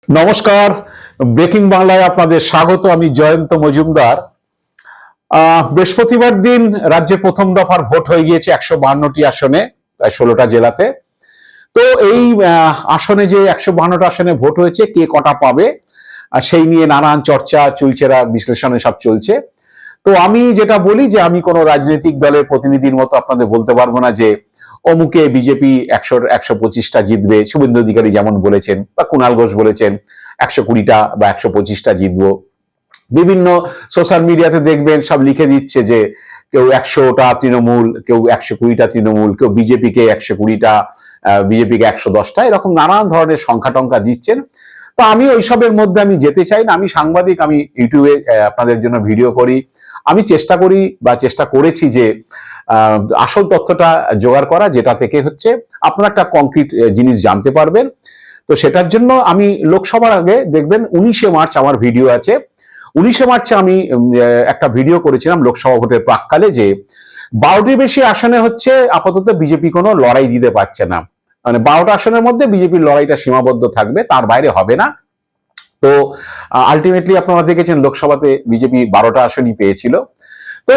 নমস্কার, ব্রেকিং বাংলায় আপনাদের স্বাগত। আমি জয়ন্ত মজুমদার। বৃহস্পতিবার দিন রাজ্যে প্রথম দফার ভোট হয়ে গিয়েছে 152টি আসনে, 16টা জেলাতে। তো এই আসনে যে 152টা আসনে ভোট হয়েছে, কে কটা পাবে সেই নিয়ে নানান চর্চা, চুলচেরা বিশ্লেষণ সব চলছে। তো আমি যেটা বলি যে আমি কোনো রাজনৈতিক দলের প্রতিনিধির মতো আপনাদের বলতে পারবো না যে অমুকে বিজেপি 125টা জিতবে। শুভেন্দু অধিকারী যেমন বলেছেন বা কুণাল ঘোষ বলেছেন 120টা বা 125টা জিতবো। বিভিন্ন সোশ্যাল মিডিয়াতে দেখবেন সব লিখে দিচ্ছে যে কেউ 100টা তৃণমূল, কেউ 120টা তৃণমূল, কেউ বিজেপিকে 120টা, বিজেপিকে 110টা, এরকম নানান ধরনের সংখ্যা টংখ্যা দিচ্ছেন। তো আমি ওইসবের মধ্যে আমি যেতে চাই না। আমি সাংবাদিক, আমি ইউটিউবে আপনাদের জন্য ভিডিও করি। আমি চেষ্টা করি বা চেষ্টা করেছি যে আসল তথ্যটা জোগাড় করা, যেটা থেকে হচ্ছে আপনারা একটা কংক্রিট জিনিস জানতে পারবেন। তো সেটার জন্য আমি লোকসভার আগে দেখবেন 19শে মার্চ আমার ভিডিও আছে। 19শে মার্চে আমি একটা ভিডিও করেছিলাম লোকসভা ভোটের প্রাককালে, যে 12টির বেশি আসনে হচ্ছে আপাতত বিজেপি কোনো লড়াই দিতে পারছে না। মানে 12টা আসনের মধ্যে বিজেপির লড়াইটা সীমাবদ্ধ থাকবে, তার বাইরে হবে না। তো আলটিমেটলি আপনারা দেখেছেন লোকসভাতে বিজেপি 12টা আসনই পেয়েছিল। তো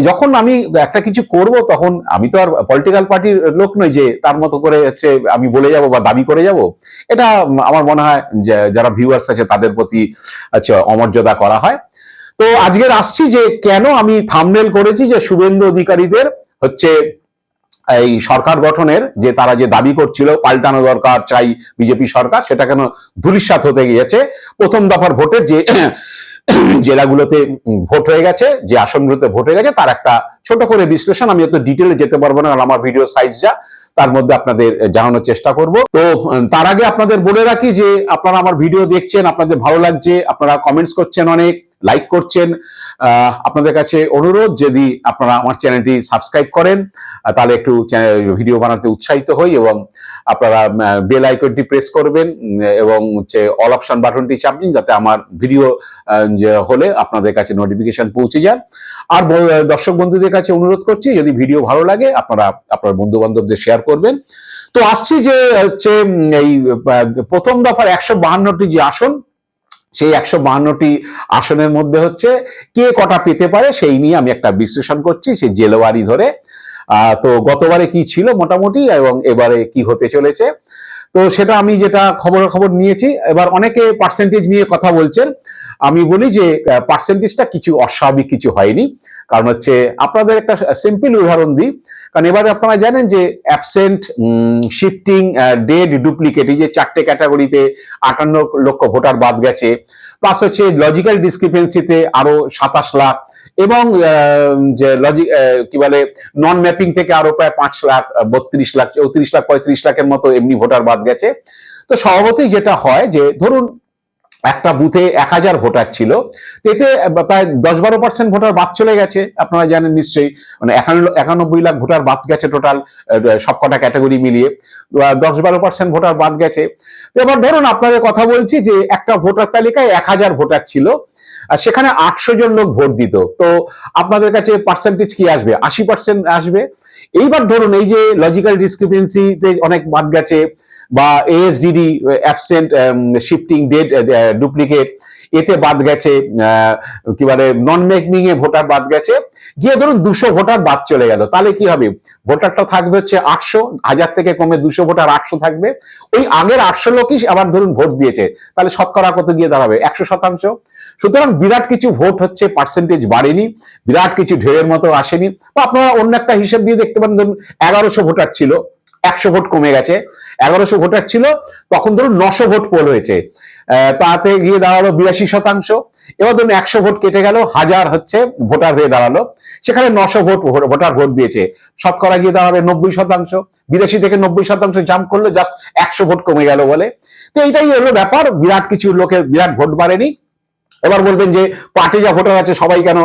যখন আমি একটা কিছু করব, তখন আমি তো আর পলিটিক্যাল পার্টির লোক নই যে তার মতো করে হচ্ছে আমি বলে যাব বা দাবি করে যাব। এটা আমার মনে হয় যারা ভিউয়ার্স আছে তাদের প্রতি অমর্যাদা করা হয়। তো আজকের আসছি যে কেন আমি থাম্বনেল করেছি যে শুভেন্দু অধিকারীদের হচ্ছে এই সরকার গঠনের যে তারা যে দাবি করছিল পাল্টানো দরকার, চাই বিজেপি সরকার, সেটা কেন ধূলিসাৎ হতে গিয়েছে প্রথম দফার ভোটের যে জেলাগুলোতে ভোট হয়ে গেছে, যে আসনগুলোতে ভোট হয়ে গেছে, তার একটা ছোট করে বিশ্লেষণ। আমি এত ডিটেলে যেতে পারবো না, কারণ আমার ভিডিও সাইজ যা, তার মধ্যে আপনাদের জানানোর চেষ্টা করব। তো তার আগে আপনাদের বলে রাখি যে আপনারা আমার ভিডিও দেখছেন, আপনাদের ভালো লাগছে, আপনারা কমেন্টস করছেন, অনেক লাইক করছেন। আপনাদের কাছে অনুরোধ, যদি আপনারা আমার চ্যানেলটি সাবস্ক্রাইব করেন তাহলে একটু ভিডিও বানাতে উৎসাহিত হই, এবং আপনারা বেল আইকনটি প্রেস করবেন এবং হচ্ছে অল অপশন বাটনটি চাপবেন, যাতে আমার ভিডিও হলে আপনাদের কাছে নোটিফিকেশন পৌঁছে যায়। আর দর্শক বন্ধুদের কাছে অনুরোধ করছি, যদি ভিডিও ভালো লাগে আপনারা আপনার বন্ধু বান্ধবদের শেয়ার করবেন। তো আসছি যে হচ্ছে এই প্রথম দফার 152টি যে আসন, সেই 152টি আসনের মধ্যে হচ্ছে কে কটা পেতে পারে সেই নিয়ে আমি একটা বিশ্লেষণ করছি, সেই জেলাওয়ারি ধরে। তো গতবারে কি ছিল মোটামুটি এবং এবারে কি হতে চলেছে, তো সেটা আমি যেটা খবর নিয়েছি। এবার অনেকে পার্সেন্টেজ নিয়ে কথা বলছেন, আমি বলি যে পার্সেন্টেজটা কিছু অস্বাভাবিক কিছু হয়নি। কারণ হচ্ছে আপনাদের একটা সিম্পল উদাহরণ দিই, কারণ এবারে আপনারা জানেন যে অ্যাবসেন্ট, শিফটিং, ডেড, ডুপ্লিকেট, এই যে 4টে ক্যাটাগরিতে 58 লক্ষ ভোটার বাদ গেছে, প্লাস হচ্ছে লজিক্যাল ডিসক্রিপেন্সিতে আরো 27 লাখ, এবং যে লজিক কি বলে নন ম্যাপিং থেকে আরো প্রায় 5 লাখ, 32 লাখ, 34 লাখ, 35 লাখের মতো এমনি ভোটার বাদ গেছে। তো স্বভাবতই যেটা হয় যে ধরুন একটা বুথে 1000 ভোটার ছিল, এতে প্রায় 10-12% ভোটার বাদ চলে গেছে, আপনারা জানেন নিশ্চয়ই। মানে 91 লাখ ভোটার বাদ গেছে টোটাল সবকটা ক্যাটাগরি মিলিয়ে, 10-12% ভোটার বাদ গেছে। তো এবার ধরুন আপনাদের কথা বলছি যে একটা ভোটার তালিকায় 1000 ভোটার ছিল, আর সেখানে 800 জন লোক ভোট দিত, তো আপনাদের কাছে পার্সেন্টেজ কি আসবে? 80% আসবে। এইবার ধরুন এই যে লজিক্যাল ডিসক্রিপেন্সিতে অনেক বাদ গেছে, বা এএসডিডি, অ্যাবসেন্ট, শিফটিং, ডেড, ডুপ্লিকেট, এতে বাদ গেছে, কি বলে নন মেকিং এ ভোটার বাদ গেছে, গিয়ে ধরুন 200 ভোটার বাদ চলে গেল, তাহলে কি হবে? ভোটারটা থাকবে হচ্ছে 800, 1000 থেকে কমে 200 ভোটার 800 থাকবে। ওই আগের 800 লোকই আবার ধরুন ভোট দিয়েছে, তাহলে শতকরা কত গিয়ে দাঁড়াবে? 100%। সুতরাং বিরাট কিছু ভোট হচ্ছে পার্সেন্টেজ বাড়েনি, বিরাট কিছু ঢেউয়ের মতো আসেনি। বা আপনারা অন্য একটা হিসেব দিয়ে দেখতে পারেন, ধরুন 1100 ভোটার ছিল, 100 ভোট কমে গেছে, 1100 ভোটার ছিল, তখন ধরুন 900 ভোট পোল হয়েছে, তাতে গিয়ে দাঁড়ালো 82%। এবার ধরুন 100 ভোট কেটে গেল, 1000 হচ্ছে ভোটার হয়ে দাঁড়ালো, সেখানে 900 ভোটার ভোট দিয়েছে, শতকরা গিয়ে দাঁড়াবে 90%। 82 থেকে 90% জাম্প করলো জাস্ট 100 ভোট কমে গেল বলে। তো এইটাই হলো ব্যাপার, বিরাট কিছু লোকের বিরাট ভোট বাড়েনি। এবার বলবেন যে পার্টি যা ভোটার আছে সবাই কেন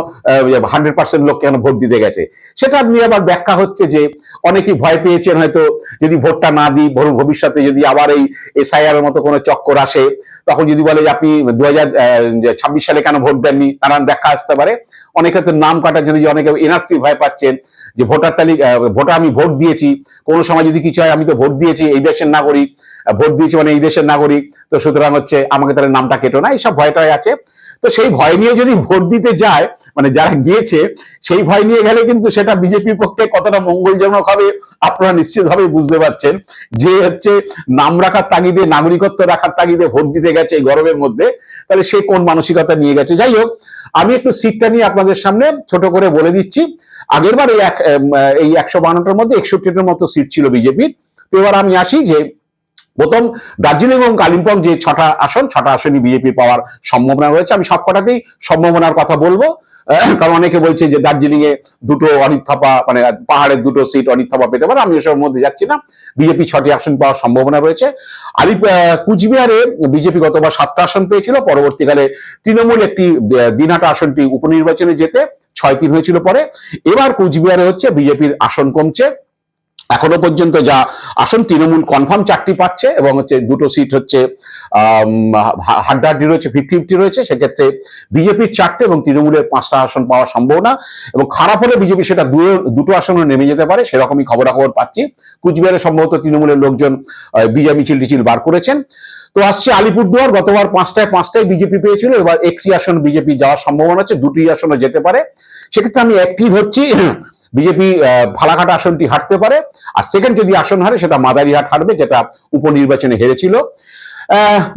100% লোক কেন ভোট দিতে গেছে, সেটা নিয়ে আবার ব্যাখ্যা হচ্ছে যে অনেকেই ভয় পেয়েছেন হয়তো যদি ভোটটা না দিই ভবিষ্যতে যদি আবার এই এসআইআর এর মতো কোনো চক্কর আসে, তখন যদি বলে যে আপনি 2026 সালে কেন ভোট দেননি, নানান ব্যাখ্যা আসতে পারে। অনেকে তো নাম কাটার জন্য, অনেকে এনআরসি ভয় পাচ্ছেন যে ভোটার তালিকা ভোটার আমি ভোট দিয়েছি, কোনো সময় যদি কিছু হয় আমি তো ভোট দিয়েছি, এই দেশের নাগরিক, ভোট দিয়েছি মানে এই দেশের নাগরিক, তো সুতরাং হচ্ছে আমাকে তাহলে নামটা কেটো না, এইসব ভয়টাই আছে। তো সেই ভয় নিয়ে যদি ভোট দিতে যায়, মানে যারা গিয়েছে সেই ভয় নিয়ে গেলে কিন্তু সেটা বিজেপির পক্ষে কতটা মঙ্গলজনক হবে আপনারা নিশ্চিতভাবে বুঝতে পারছেন। যে হচ্ছে নাম রাখার তাগিদে, নাগরিকত্ব রাখার তাগিদে ভোট দিতে গেছে এই গরমের মধ্যে, তাহলে সে কোন মানসিকতা নিয়ে গেছে। যাই হোক, আমি একটু সিটটা নিয়ে আপনাদের সামনে ছোট করে বলে দিচ্ছি। আগের বার এই 152টার মধ্যে 61টার মতো সিট ছিল বিজেপির। তো এবার আমি আসি যে প্রথম দার্জিলিং এবং কালিম্পং যে 6টা আসনই বিজেপি পাওয়ার সম্ভাবনা রয়েছে। আমি সবকটাতেই সম্ভাবনার কথা বলবো, কারণ অনেকে বলছে যে দার্জিলিং এ দুটো অনিত থাপা, মানে পাহাড়ের দুটো সিট অনিত থাপা পেতে পারে, আমি এসবের মধ্যে যাচ্ছি না। বিজেপি 6টি আসন পাওয়ার সম্ভাবনা রয়েছে। কুচবিহারে বিজেপি গতবার 7টা আসন পেয়েছিল, পরবর্তীকালে তৃণমূল একটি দিনহাটা আসনটি উপনির্বাচনে যেতে 6-3 হয়েছিল পরে। এবার কুচবিহারে হচ্ছে বিজেপির আসন কমছে। এখনো পর্যন্ত যা আসন তৃণমূল কনফার্ম 4টি পাচ্ছে, এবং হচ্ছে দুটো সিট হচ্ছে হাড্ডাহাড্ডি রয়েছে, 50-50 রয়েছে। সেক্ষেত্রে বিজেপির 4টে এবং তৃণমূলের 5টা আসন পাওয়ার সম্ভাবনা, এবং খারাপ হলে বিজেপি সেটা দুটো আসনও নেমে যেতে পারে, সেরকমই খবরাখবর পাচ্ছি। কুচবিহারে সম্ভবত তৃণমূলের লোকজন বিজয় মিছিল টিছিল বার করেছেন। তো আসছে আলিপুরদুয়ার, গতবার 5টায় বিজেপি পেয়েছিল, এবার একটি আসন বিজেপি যাওয়ার সম্ভাবনা আছে, 2টি আসনও যেতে পারে। সেক্ষেত্রে আমি একটি ধরছি, বিজেপি ফালাকাট আসনটি হারতে পারে, আর সেকেন্ড যদি আসন হারে সেটা মাদারিহাট হারবে, যেটা উপনির্বাচনে হেরেছিল।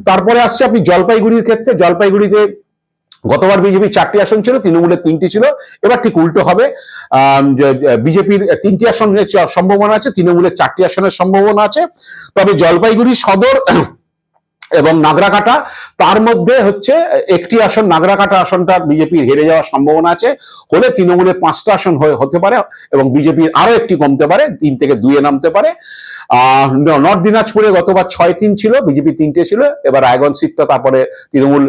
তারপরে আসছে আপনি জলপাইগুড়ির ক্ষেত্রে। জলপাইগুড়িতে গতবার বিজেপি 4টি আসন ছিল, তৃণমূলের 3টি ছিল। এবার ঠিক উল্টো হবে, বিজেপির 3টি আসনের সম্ভাবনা আছে, তৃণমূলের 4টি আসনের সম্ভাবনা আছে। তবে জলপাইগুড়ি সদর এবং নাগরাকাটা, তার মধ্যে হচ্ছে একটি আসন, নাগরাকাটা আসনটা বিজেপির হেরে যাওয়ার সম্ভাবনা আছে। হলে তৃণমূলের 5টা আসন হতে পারে, এবং বিজেপির আরো একটি কমতে পারে, 3 থেকে 2-এ নামতে পারে। নর্থ দিনাজপুরে গতবার 6-3 ছিল, বিজেপি 3টে ছিল। এবার রায়গঞ্জ সিটটা তারপরে তৃণমূল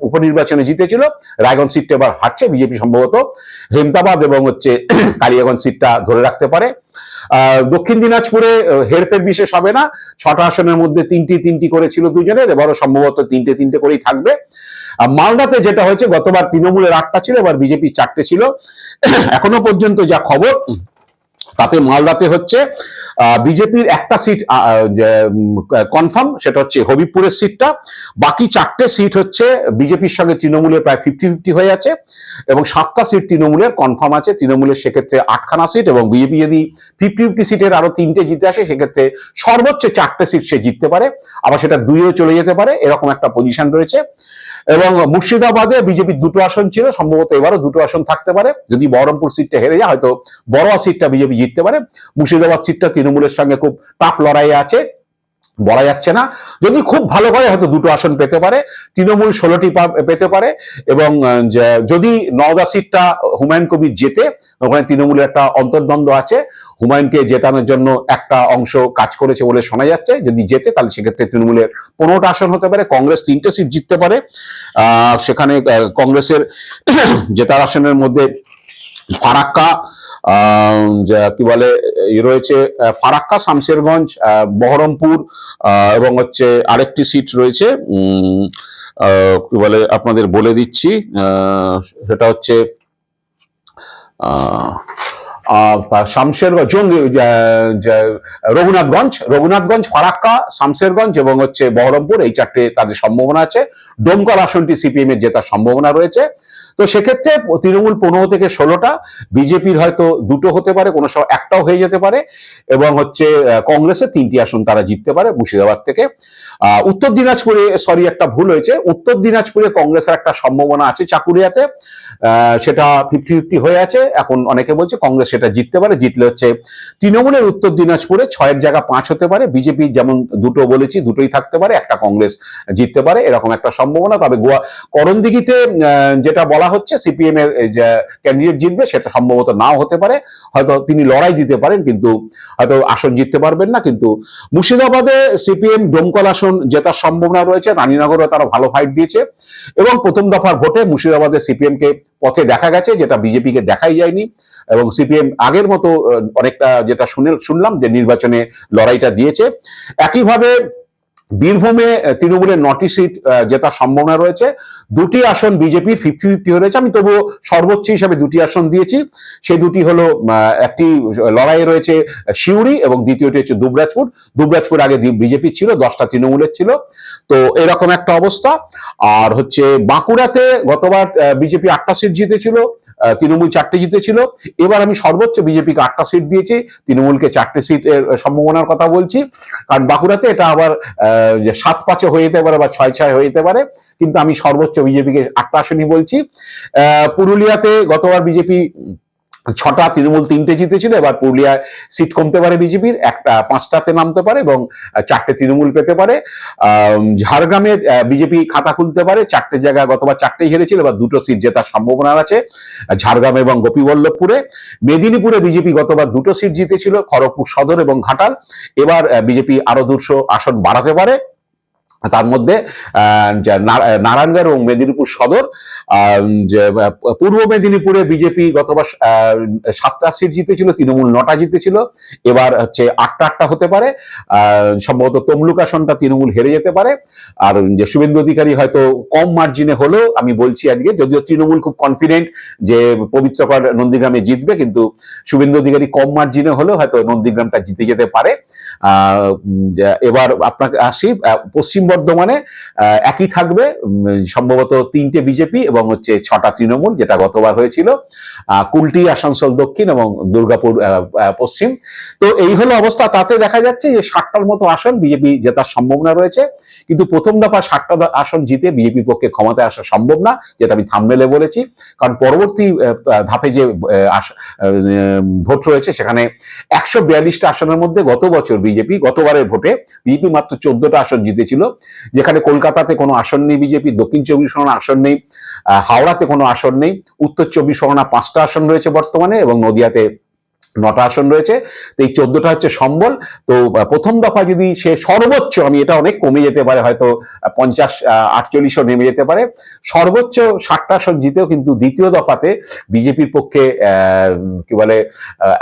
উপনির্বাচনে জিতেছিল, রায়গঞ্জ সিটটা এবার হারছে বিজেপি, সম্ভবত হেমতাবাদ এবং হচ্ছে কালিয়াগঞ্জ সিটটা ধরে রাখতে পারে। দক্ষিণ দিনাজপুরে হেরফের বিশেষ হবে না, 6টা আসনের মধ্যে 3টি করেছিল দুজনের, এবারও সম্ভবত 3টে করেই থাকবে। মালদাতে যেটা হয়েছে, গতবার তৃণমূলের 8টা ছিল, এবার বিজেপি 4টে ছিল। এখনো পর্যন্ত যা খবর, তাতে মালদাতে হচ্ছে বিজেপির একটা সিট কনফার্ম, সেটা হচ্ছে হবিবপুরের সিটটা। বাকি 4টে সিট হচ্ছে বিজেপির সঙ্গে তৃণমূলের প্রায় 50-50 হয়ে আছে, এবং 7টা সিট তৃণমূলের কনফার্ম আছে। তৃণমূলের সেক্ষেত্রে 8খানা সিট, এবং বিজেপি যদি 50-50 সিটের আরো 3টে জিতে আসে, সেক্ষেত্রে সর্বোচ্চ 4টে সিট সে জিততে পারে, আবার সেটা 2-এও চলে যেতে পারে, এরকম একটা পজিশন রয়েছে। এবং মুর্শিদাবাদে বিজেপির 2টো আসন ছিল, সম্ভবত এবারও 2টো আসন থাকতে পারে। যদি বহরমপুর সিটটা হেরে যায়, হয়তো বড়োয়া সিটটা বিজেপি জিততে পারে। মুর্শিদাবাদ সিটটা তৃণমূলের সঙ্গে খুব টাফ লড়াইয়ে আছে, বলা যাচ্ছে না। যদি খুব ভালো করে হয়তো 2টো আসন পেতে পারে, তৃণমূল 16টি পেতে পারে। এবং যদি নওদা সিটটা হুমায়ুন কবির জেতে, ওখানে তৃণমূলের একটা অন্তর্দ্বন্দ্ব আছে, হুমায়ুনকে জেতানোর জন্য একটা অংশ কাজ করেছে বলে শোনা যাচ্ছে। যদি জেতে, তাহলে সেক্ষেত্রে তৃণমূলের 15টা আসন হতে পারে, কংগ্রেস 3টে সিট জিততে পারে। সেখানে কংগ্রেসের জেতার আসনের মধ্যে ফারাক্কা, কি বলে রয়েছে, ফারাক্কা, শামশেরগঞ্জ, বহরমপুর, এবং হচ্ছে আরেকটি সিট রয়েছে, কি বলে আপনাদের বলে দিচ্ছি, সেটা হচ্ছে শামশেরগঞ্জ, রঘুনাথগঞ্জ, ফারাক্কা, শামশেরগঞ্জ এবং হচ্ছে বহরমপুর, এই 4টে তাদের সম্ভাবনা আছে। ডোমকল আসনটি সিপিএম এর জেতার সম্ভাবনা রয়েছে। তো সেক্ষেত্রে তৃণমূল 15 থেকে 16টা, বিজেপির হয়তো 2টো হতে পারে, কোনো সময় 1টাও হয়ে যেতে পারে, এবং হচ্ছে কংগ্রেসের 3টি আসন তারা জিততে পারে মুর্শিদাবাদ থেকে। উত্তর দিনাজপুরে, একটা ভুল হয়েছে, উত্তর দিনাজপুরে কংগ্রেসের একটা সম্ভাবনা আছে চাকুরিয়াতে, সেটা 50-50 হয়ে আছে। এখন অনেকে বলছে কংগ্রেস সেটা জিততে পারে, জিতলে হচ্ছে তৃণমূলের উত্তর দিনাজপুরে 6-এর জায়গা 5 হতে পারে। বিজেপি যেমন 2টো বলেছি, 2টোই থাকতে পারে, একটা কংগ্রেস জিততে পারে, এরকম একটা সম্ভাবনা। তবে করণদিঘিতে যেটা বলা বলা হচ্ছে সিপিএম এর যে ক্যান্ডিডেট জিতবে সেটা সম্ভবত নাও হতে পারে, হয়তো তিনি লড়াই দিতে পারেন কিন্তু হয়তো আসন জিততে পারবেন না। কিন্তু মুর্শিদাবাদে সিপিএম ডোমকল আসন জেতার সম্ভাবনা রয়েছে, রানীনগরে তারা ভালো ফাইট দিয়েছে এবং প্রথম দফার ভোটে মুর্শিদাবাদে সিপিএম কে পথে দেখা গেছে, যেটা বিজেপিকে দেখাই যায়নি। এবং সিপিএম আগের মতো অনেকটা যেটা শুনলাম যে নির্বাচনে লড়াইটা দিয়েছে। একইভাবে বীরভূমে তৃণমূলের 9টি সিট জেতার সম্ভাবনা রয়েছে। 2টি আসন বিজেপির 50-50 হয়েছে। আমি তবুও সর্বোচ্চ হিসাবে 2টি আসন দিয়েছি। সেই 2টি হলো, একটি লড়াইয়ে রয়েছে সিউড়ি এবং দ্বিতীয়টি হচ্ছে দুবরাজপুর। দুবরাজপুর আগে বিজেপি ছিল, 10টা তৃণমূলের ছিল। তো এরকম একটা অবস্থা। আর হচ্ছে বাঁকুড়াতে গতবার বিজেপি 8টা সিট জিতেছিল, তৃণমূল 4টে জিতেছিল। এবার আমি সর্বোচ্চ বিজেপিকে 8টা সিট দিয়েছি, তৃণমূলকে 4টে সিটের সম্ভাবনার কথা বলছি। কারণ বাঁকুড়াতে এটা আবার যে 7-5 হয়ে যেতে পারে বা 6-6 হয়ে যেতে পারে, কিন্তু আমি সর্বোচ্চ বিজেপিকে 8টা আসনই বলছি। পুরুলিয়াতে গতবার বিজেপি 6টা, তৃণমূল 3টে জিতেছিল। এবার পুরুলিয়ায় সিট কমতে পারে বিজেপির, 5টাতে নামতে পারে এবং 4টে তৃণমূল পেতে পারে। ঝাড়গ্রামে বিজেপি খাতা খুলতে পারে, 4টে জায়গায় গতবার 4টেই হেরেছিল, এবার 2টো সিট জেতার সম্ভাবনা আছে ঝাড়গ্রাম এবং গোপীবল্লভপুরে। মেদিনীপুরে বিজেপি গতবার 2টো সিট জিতেছিল, খড়গপুর সদর এবং ঘাটাল। এবার বিজেপি আরো 200 আসন বাড়াতে পারে। তার মধ্যে নারায়ণগড় এবং মেদিনীপুর সদর। পূর্ব মেদিনীপুরে বিজেপি গতবার 7টা সিট জিতেছিল, তৃণমূল 9টা জিতেছিল। এবার হচ্ছে 8টা হতে পারে। সম্ভবত তমলুক আসনটা তৃণমূল হেরে যেতে পারে। আর যে শুভেন্দু অধিকারী হয়তো কম মার্জিনে হলেও, আমি বলছি আজকে, যদিও তৃণমূল খুব কনফিডেন্ট যে পবিত্রকর নন্দীগ্রামে জিতবে, কিন্তু শুভেন্দু অধিকারী কম মার্জিনে হলেও হয়তো নন্দীগ্রামটা জিতে যেতে পারে। এবার আপনাকে আসি, পশ্চিম বর্ধমানে একই থাকবে, সম্ভবত 3টে বিজেপি এবং হচ্ছে 6টা তৃণমূল, যেটা গতবার হয়েছিল। কুলটি, আসানসোল দক্ষিণ এবং দুর্গাপুর পশ্চিম। তো এই হলো অবস্থা। তাতে দেখা যাচ্ছে যে 60টার মতো আসন বিজেপি জেতার সম্ভাবনা রয়েছে, কিন্তু প্রথম দফা 60টা আসন জিতে বিজেপির পক্ষে ক্ষমতায় আসা সম্ভব না, যেটা আমি থাম্বনেলে বলেছি। কারণ পরবর্তী ধাপে যে ভোট রয়েছে সেখানে 142টা আসনের মধ্যে গত বছর বিজেপি, গতবারের ভোটে বিজেপি মাত্র 14টা আসন জিতেছিল, যেখানে কলকাতাতে কোনো আসন নেই বিজেপি, দক্ষিণ 24 পরগনা আসন নেই, হাওড়াতে কোনো আসন নেই, উত্তর 24 পরগনা 5টা আসন রয়েছে বর্তমানে এবং নদিয়াতে 9টা আসন রয়েছে। তো এই 14টা হচ্ছে সম্বল। তো প্রথম দফা যদি সে সর্বোচ্চ, আমি এটা অনেক কমে যেতে পারে, হয়তো 50-48ও নেমে যেতে পারে, সর্বোচ্চ 60টা আসন জিতেও কিন্তু দ্বিতীয় দফাতে বিজেপির পক্ষে কি বলে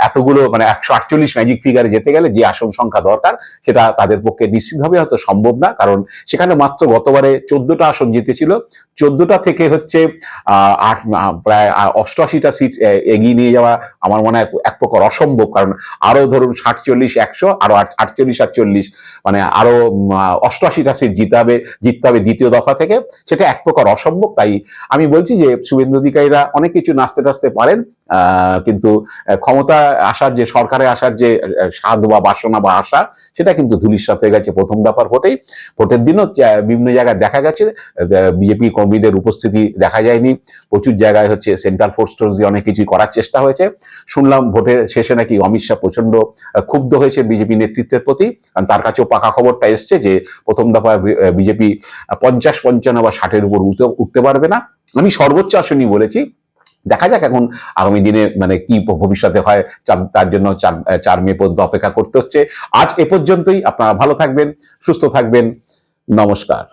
এতগুলো, মানে 148 ম্যাজিক ফিগারে যেতে গেলে যে আসন সংখ্যা দরকার সেটা তাদের পক্ষে নিশ্চিতভাবে হয়তো সম্ভব না। কারণ সেখানে মাত্র গতবারে 14টা আসন জিতেছিল, 14টা থেকে হচ্ছে প্রায় 88টা সিট এগিয়ে নিয়ে যাওয়া আমার মনে হয় এক প্রকার অসম্ভব। কারণ আরো ধরুন 60-40-100, আরো 48-48, মানে আরো 88টা সিট জিততে হবে দ্বিতীয় দফা থেকে, সেটা এক প্রকার অসম্ভব। তাই আমি বলছি যে শুভেন্দু অধিকারীরা অনেক কিছু নাচতে টাচতে পারেন, কিন্তু ক্ষমতা আসার যে, সরকারে আসার যে স্বাদ বা বাসনা বা আশা, সেটা কিন্তু ধূলিসাৎ হয়ে গেছে প্রথম দফার ভোটেই। ভোটের দিনও বিভিন্ন জায়গায় দেখা গেছে বিজেপি কর্মীদের উপস্থিতি দেখা যায়নি, প্রচুর জায়গায় হচ্ছে সেন্ট্রাল ফোর্স দিয়ে অনেক কিছু করার চেষ্টা হয়েছে। শুনলাম ভোটের শেষে নাকি অমিত শাহ প্রচন্ড ক্ষুব্ধ হয়েছে বিজেপি নেতৃত্বের প্রতি, কারণ তার কাছেও পাকা খবরটা এসছে যে প্রথম দফায় বিজেপি 50-55 বা 60-এর উপর উঠতে পারবে না। আমি সর্বোচ্চ আসনই বলেছি, দেখা যাক এখন আগামী দিনে মানে কি ভবিষ্যতে হয়, তার জন্য 4 মে পর্যন্ত অপেক্ষা করতে হচ্ছে। আজ এ পর্যন্তই। আপনারা ভালো থাকবেন, সুস্থ থাকবেন, নমস্কার।